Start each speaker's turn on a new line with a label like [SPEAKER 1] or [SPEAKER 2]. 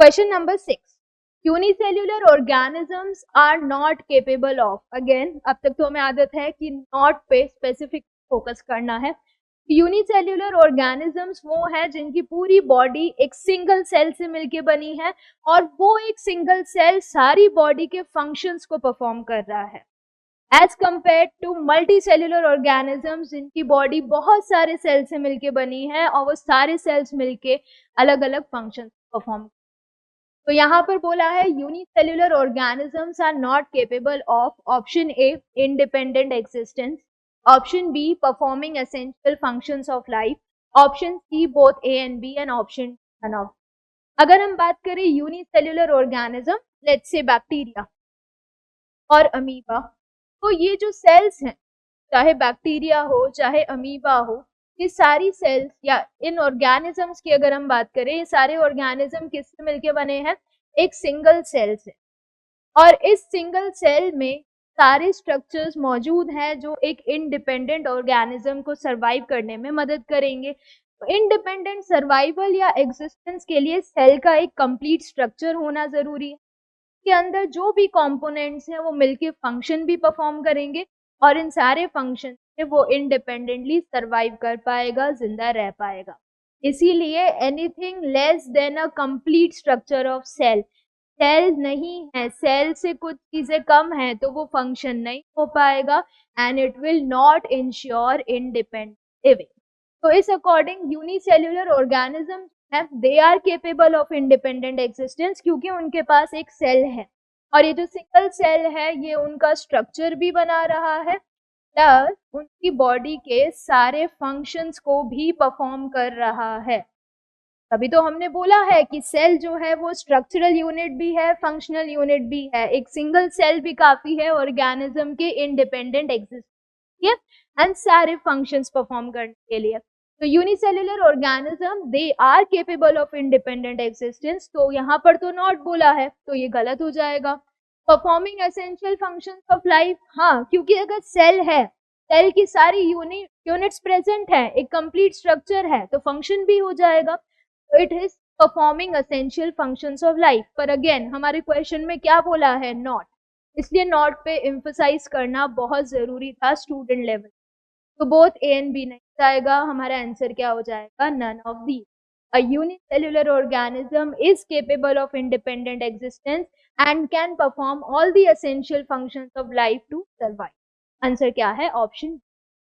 [SPEAKER 1] Question number 6, unicellular organisms are not capable of, again अब तक तो हमें आदत है कि नॉट पे स्पेसिफिक फोकस करना है। यूनिसेल्युलर ऑर्गेनिजम्स वो है जिनकी पूरी बॉडी एक सिंगल सेल से मिलके बनी है और वो एक सिंगल सेल सारी बॉडी के फंक्शंस को परफॉर्म कर रहा है, as compare to multicellular organisms जिनकी बॉडी बहुत सारे सेल से मिलके बनी है और वो सारे सेल्स मिलके अलग अलग फंक्शन परफॉर्म। तो यहाँ पर बोला है unicellular organisms are not capable of option A independent existence, option B performing essential functions of life, option C both A and B and option none of. अगर हम बात करें unicellular organism, let's say bacteria और amoeba, तो ये जो sales हैं, चाहे बैक्टीरिया हो चाहे अमीबा हो, ये सारी सेल्स या इन ऑर्गेनिजम्स की अगर हम बात करें, ये सारे ऑर्गेनिज्म किससे मिलके बने हैं, एक सिंगल सेल से। और इस सिंगल सेल में सारे स्ट्रक्चर्स मौजूद हैं जो एक इंडिपेंडेंट ऑर्गेनिज्म को सरवाइव करने में मदद करेंगे। तो इंडिपेंडेंट सर्वाइवल या एग्जिस्टेंस के लिए सेल का एक कंप्लीट स्ट्रक्चर होना जरूरी है, के अंदर जो भी कंपोनेंट्स हैं वो मिलके फंक्शन भी परफॉर्म करेंगे और इन सारे फंक्शन से वो इंडिपेंडेंटली सरवाइव कर पाएगा, जिंदा रह पाएगा। इसीलिए anything less than a complete structure of cell, cell नहीं है, सेल से कुछ चीजें कम है तो वो फंक्शन नहीं हो पाएगा and it will not ensure independent living. तो इस अकॉर्डिंग यूनिसेल्युलर ऑर्गेनिज्म है, they are capable of independent existence क्योंकि उनके पास एक सेल है और ये जो सिंगल सेल है ये उनका स्ट्रक्चर भी बना रहा है, प्लस उनकी बॉडी के सारे फंक्शंस को भी परफॉर्म कर रहा है। तभी तो हमने बोला है कि सेल जो है वो स्ट्रक्चरल यूनिट भी है, फंक्शनल यूनिट भी है। एक सिंगल सेल भी काफी है ऑर्गेनिज्म के इंडिपेंडेंट एग्जिस्टेंस एंड सारे फंक्शंस परफॉर्म करने के लिए। तो यूनिसेल्युलर ऑर्गेनिज्म दे आर केपेबल ऑफ इंडिपेंडेंट एग्जिस्टेंस, तो यहाँ पर तो नॉट बोला है तो ये गलत हो जाएगा। Performing essential functions of life, हाँ, क्योंकि अगर सेल है, सेल की सारी यूनिट्स प्रेजेंट है, एक कंप्लीट स्ट्रक्चर है, तो फंक्शन भी हो जाएगा। तो it is performing essential functions of life. पर अगेन हमारे क्वेश्चन में क्या बोला है, नॉट, इसलिए नॉट पे एम्फसाइज करना बहुत जरूरी था स्टूडेंट लेवल। तो बोथ ए एंड बी नहीं जाएगा, हमारा आंसर क्या हो जाएगा, none of these. A unicellular organism is capable of independent existence and can perform all the essential functions of life to survive. Answer क्या है, ऑप्शन